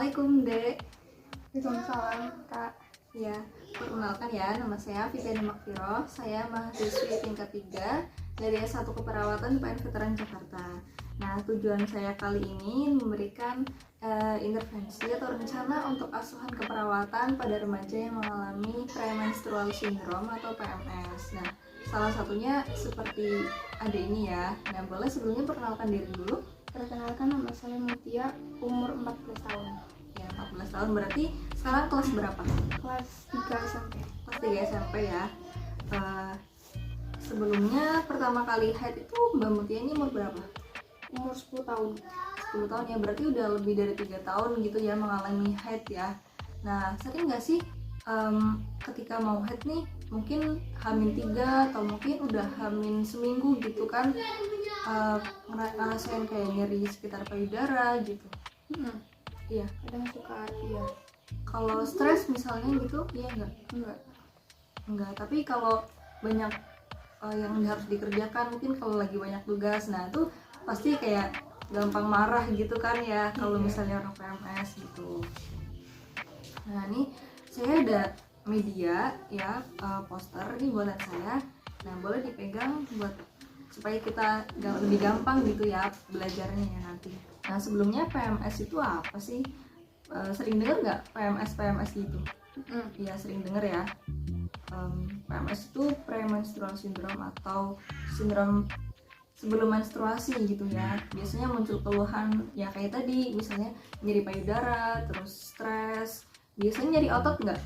Assalamualaikum Dek. Waalaikumsalam Kak. Ya, perkenalkan ya, nama saya Fitriana Makfiroh. Saya mahasiswi tingkat 3 dari S1 Keperawatan UPN Veteran Jakarta. Nah, tujuan saya kali ini memberikan intervensi atau rencana untuk asuhan keperawatan pada remaja yang mengalami premenstrual syndrome atau PMS. Nah, salah satunya seperti ada ini ya. Nah, boleh sebelumnya perkenalkan diri dulu. Perkenalkan, nama saya Mutia, umur 14 tahun. Ya, 14 tahun berarti sekarang kelas berapa? Kelas 3 SMP. Kelas 3 SMP ya. Sebelumnya pertama kali haid itu Mbak Mutia ini umur berapa? Umur 10 tahun. 10 tahun ya, berarti udah lebih dari 3 tahun gitu ya mengalami haid ya. Nah, sering nggak sih ketika mau haid nih, mungkin H-3 atau mungkin udah H- seminggu gitu kan, ngerasain kayak nyeri sekitar payudara gitu. Iya. Kadang suka iya. Kalau stres misalnya gitu, iya nggak? Enggak. Tapi kalau banyak yang harus dikerjakan, mungkin kalau lagi banyak tugas, nah itu pasti kayak gampang marah gitu kan ya kalau misalnya orang PMS gitu. Nah, ini saya ada media ya, poster ini buatan saya. Nah, boleh dipegang buat supaya kita lebih gampang gitu ya belajarnya ya nanti. Nah, sebelumnya PMS itu apa sih? Sering dengar nggak PMS gitu? Iya, sering dengar ya. PMS itu premenstrual syndrome atau sindrom sebelum menstruasi gitu ya. Biasanya muncul keluhan ya kayak tadi, misalnya nyeri payudara, terus stres. Biasanya nyeri otot nggak?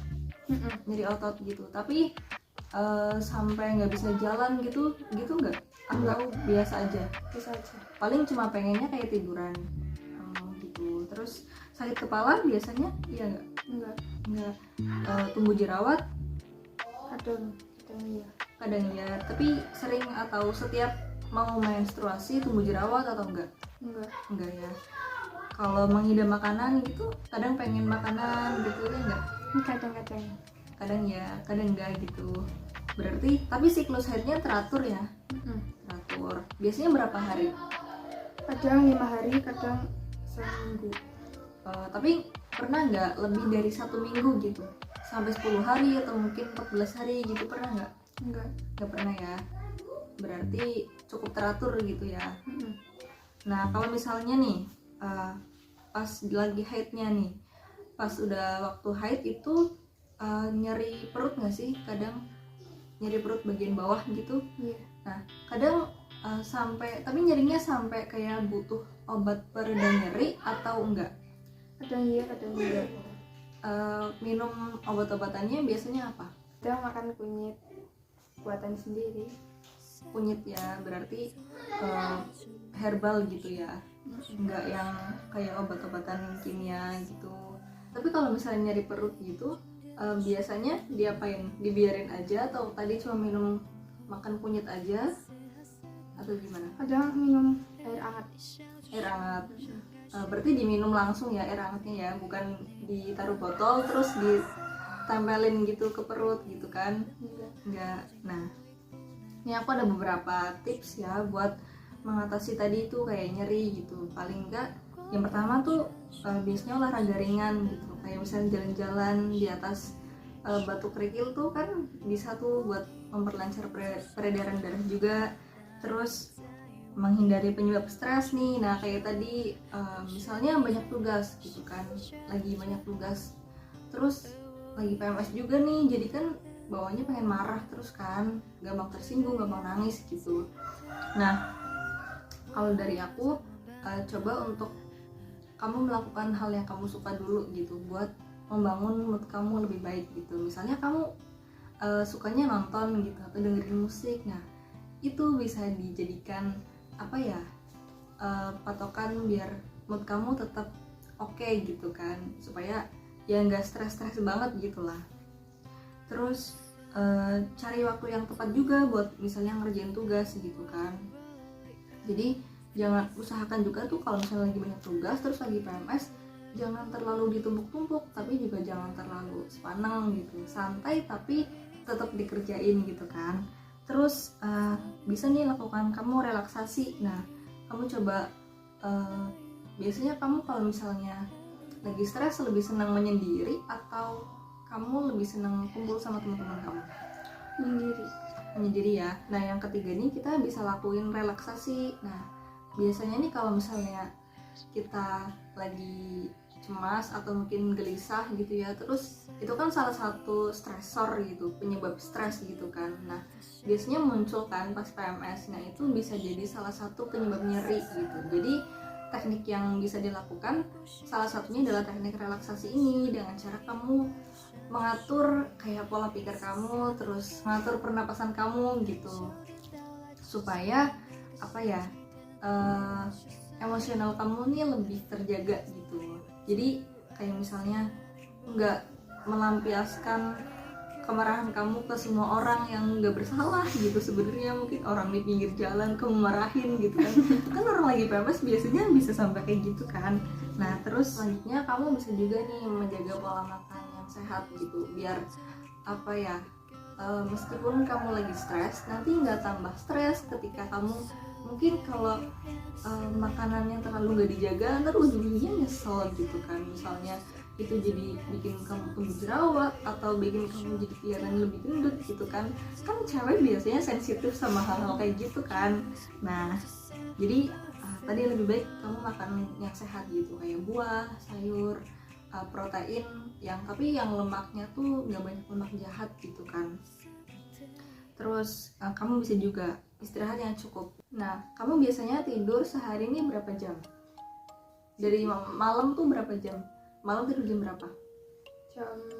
Nyeri otot gitu. Tapi sampai nggak bisa jalan gitu nggak? Atau biasa aja? Bisa aja. Paling cuma pengennya kayak tiduran gitu. Terus sakit kepala biasanya iya nggak? Nggak. Tumbuh jerawat Kadang iya. kadang ya, tapi sering atau setiap mau menstruasi tumbuh jerawat atau enggak ya. Kalau mengidam makanan gitu, kadang pengen makanan gitu ya enggak? Kadang Ya, kadang enggak gitu. Berarti tapi siklus haidnya teratur ya? Teratur. Biasanya berapa hari? Kadang 5 hari, kadang seminggu. Tapi pernah nggak lebih dari 1 minggu gitu? Sampai 10 hari atau mungkin 14 hari gitu, pernah nggak? Nggak pernah ya. Berarti cukup teratur gitu ya. Nah, kalau misalnya nih pas lagi haidnya nih, pas udah waktu haid itu nyeri perut nggak sih? Kadang nyeri perut bagian bawah gitu. Iya. Nah, kadang sampai, tapi nyerinya sampai kayak butuh obat pereda nyeri atau enggak? Kadang iya, kadang enggak. Minum obat-obatannya biasanya apa? Kadang makan kunyit buatan sendiri. Kunyit ya, berarti herbal gitu ya, enggak yang kayak obat-obatan kimia gitu. Tapi kalau misalnya nyari perut gitu, biasanya diapain? Dibiarin aja atau tadi cuma minum makan kunyit aja atau gimana? Kadang minum air hangat. Air hangat. Berarti diminum langsung ya air hangatnya ya, bukan ditaruh botol terus ditempelin gitu ke perut gitu kan? Enggak. Nah, ini aku ada beberapa tips ya buat mengatasi tadi itu kayak nyeri gitu. Paling enggak, yang pertama tuh biasanya olahraga ringan gitu, kayak misalnya jalan-jalan di atas batu kerikil tuh kan bisa tuh buat memperlancar peredaran darah juga. Terus menghindari penyebab stres nih. Nah, kayak tadi misalnya banyak tugas gitu kan, lagi banyak tugas, terus lagi PMS juga nih, jadi kan bawahnya pengen marah terus kan, gampang tersinggung, gampang nangis gitu. Nah, kalau dari aku coba untuk kamu melakukan hal yang kamu suka dulu gitu, buat membangun mood kamu lebih baik gitu. Misalnya kamu sukanya nonton gitu atau dengerin musik, nah itu bisa dijadikan apa ya, patokan biar mood kamu tetap oke gitu kan, supaya ya nggak stres banget gitulah. Terus cari waktu yang tepat juga buat misalnya ngerjain tugas gitu kan. Jadi jangan, usahakan juga tuh kalau misalnya lagi banyak tugas terus lagi PMS, jangan terlalu ditumpuk-tumpuk, tapi juga jangan terlalu sepaneng gitu, santai tapi tetap dikerjain gitu kan. Terus bisa nih lakukan kamu relaksasi. Nah, kamu coba biasanya kamu kalau misalnya lagi stres lebih senang menyendiri atau kamu lebih senang kumpul sama teman-teman kamu? Menyendiri ya. Nah yang ketiga nih kita bisa lakuin relaksasi. Nah biasanya nih kalau misalnya kita lagi cemas atau mungkin gelisah gitu ya, terus itu kan salah satu stresor gitu, penyebab stres gitu kan. Nah biasanya muncul kan pas PMS. Nah itu bisa jadi salah satu penyebab nyeri gitu. Jadi teknik yang bisa dilakukan salah satunya adalah teknik relaksasi ini, dengan cara kamu mengatur kayak pola pikir kamu, terus mengatur pernapasan kamu gitu, supaya apa ya, emosional kamu nih lebih terjaga gitu. Jadi kayak misalnya nggak melampiaskan kemarahan kamu ke semua orang yang nggak bersalah gitu. Sebenarnya mungkin orang di pinggir jalan kamu marahin gitu kan. Kan orang lagi PMS biasanya bisa sampai kayak gitu kan. Nah terus selanjutnya kamu bisa juga nih menjaga pola makan yang sehat gitu, biar apa ya, meskipun kamu lagi stres, nanti nggak tambah stres ketika kamu mungkin kalau makanan yang terlalu nggak dijaga, ntar ujung-ujungnya nyesel gitu kan. Misalnya itu jadi bikin kamu tumbuh jerawat atau bikin kamu jadi kelihatan lebih gendut gitu kan. Kan cewek biasanya sensitif sama hal-hal kayak gitu kan. Nah jadi tadi lebih baik kamu makan yang sehat gitu, kayak buah, sayur, protein yang tapi yang lemaknya tuh nggak banyak lemak jahat gitu kan. Terus kamu bisa juga istirahat yang cukup. Nah kamu biasanya tidur sehari ini berapa jam? Dari malam tuh berapa jam? Malam tidur jam berapa?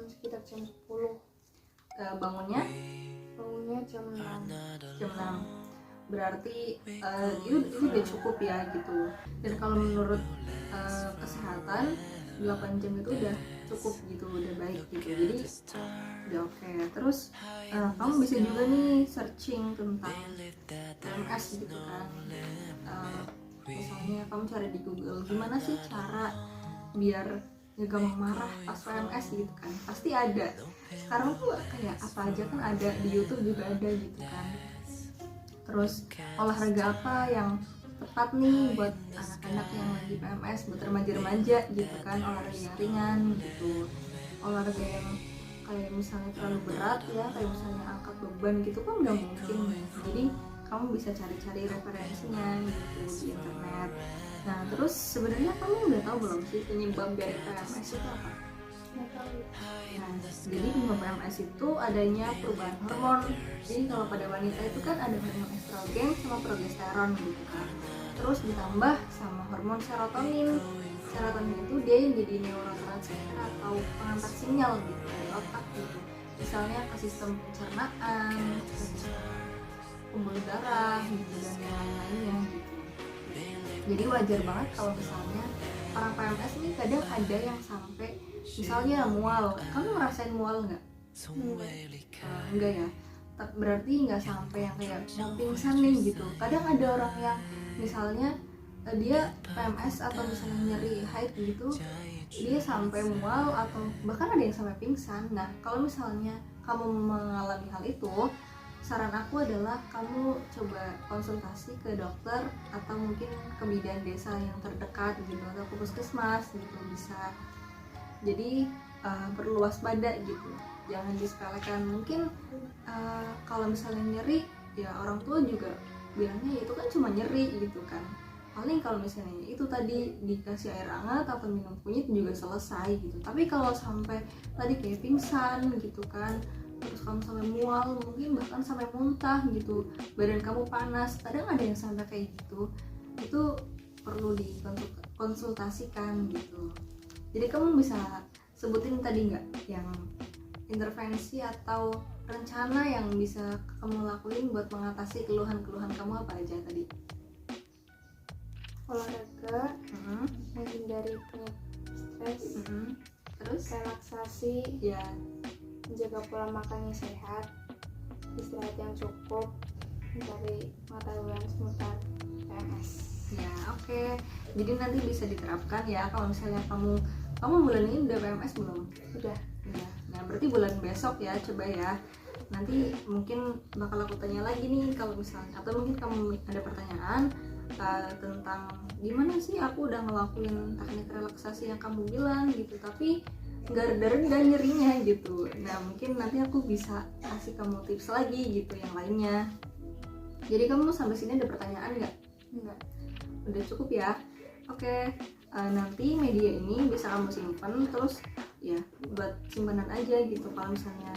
Sekitar jam 10. Bangunnya Jam 6. Jam 6. Berarti itu udah cukup ya gitu. Dan kalau menurut kesehatan 8 jam itu udah cukup gitu, udah baik gitu. Jadi udah oke. Terus kamu bisa juga nih searching tentang PMS gitu kan. Misalnya kamu cari di Google gimana sih cara biar gak gampang marah pas PMS gitu kan. Pasti ada. Sekarang tuh kayak apa aja kan ada, di YouTube juga ada gitu kan. Terus olahraga apa yang tepat nih buat anak-anak yang lagi PMS, buat remaja-remaja gitu kan. Olahraga yang ringan gitu, olahraga yang kayak misalnya terlalu berat ya, kayak misalnya angkat beban gitu kan nggak mungkin. Jadi kamu bisa cari-cari referensinya gitu di internet. Nah terus sebenarnya kamu udah tahu belum sih penyebab dari PMS itu apa? Nah, jadi penyebab PMS itu adanya perubahan hormon. Jadi kalau pada wanita itu kan ada hormon estrogen sama progesteron gitu kan. Terus ditambah sama hormon serotonin. Serotonin itu dia yang jadi neurotransmitter atau pengantar sinyal gitu dari otak gitu. Misalnya ke sistem pencernaan, ke sistem pembuluh darah gitu, dan yang lain-lainnya gitu. Jadi wajar banget kalau misalnya orang PMS ini kadang ada yang sampai misalnya mual. Kamu ngerasain mual nggak? Enggak ya. Berarti nggak sampai yang kayak mau pingsan nih gitu. Kadang ada orang yang misalnya dia PMS atau misalnya nyeri haid gitu, dia sampai mual atau bahkan ada yang sampai pingsan. Nah kalau misalnya kamu mengalami hal itu, saran aku adalah kamu coba konsultasi ke dokter atau mungkin ke bidan desa yang terdekat gitu, atau ke puskesmas gitu bisa. Jadi perlu waspada gitu, jangan disepelekan. Mungkin kalau misalnya nyeri ya orang tua juga bilangnya itu kan cuma nyeri gitu kan. Paling kalau misalnya itu tadi dikasih air hangat atau minum kunyit juga selesai gitu. Tapi kalau sampai tadi kayak pingsan gitu kan, terus kamu sampai mual, mungkin bahkan sampai muntah gitu, badan kamu panas, kadang ada yang sampai kayak gitu, itu perlu dikonsultasikan gitu. Jadi kamu bisa sebutin tadi nggak yang intervensi atau rencana yang bisa kamu lakuin buat mengatasi keluhan-keluhan kamu apa aja tadi? Olahraga, menghindari penyakit stres, terus relaksasi, ya menjaga pola makan yang sehat, istirahat yang cukup, mencari pengetahuan seputar PMS. Ya oke. Jadi nanti bisa diterapkan ya kalau misalnya kamu bulan ini udah PMS belum? Udah. Ya. Nah berarti bulan besok ya, coba ya. Nanti mungkin bakal aku tanya lagi nih kalau misalnya, atau mungkin kamu ada pertanyaan, tentang gimana sih aku udah ngelakuin teknik relaksasi yang kamu bilang gitu, tapi nggak reda-reda nyerinya gitu. Nah mungkin nanti aku bisa kasih kamu tips lagi gitu yang lainnya. Jadi kamu sampai sini ada pertanyaan nggak? Enggak. Udah cukup ya? Oke, nanti media ini bisa kamu simpan terus ya buat simpanan aja gitu. Kalau misalnya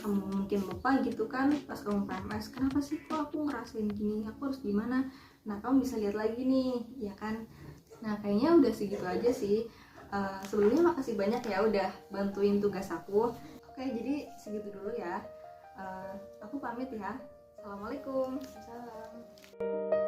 kamu mungkin lupa gitu kan pas kamu PMS, kenapa sih kok aku ngerasain gini, aku harus gimana? Nah kamu bisa lihat lagi nih, ya kan? Nah kayaknya udah segitu aja sih. Sebelumnya makasih banyak ya udah bantuin tugas aku. Oke, jadi segitu dulu ya. Aku pamit ya. Assalamualaikum. Salam.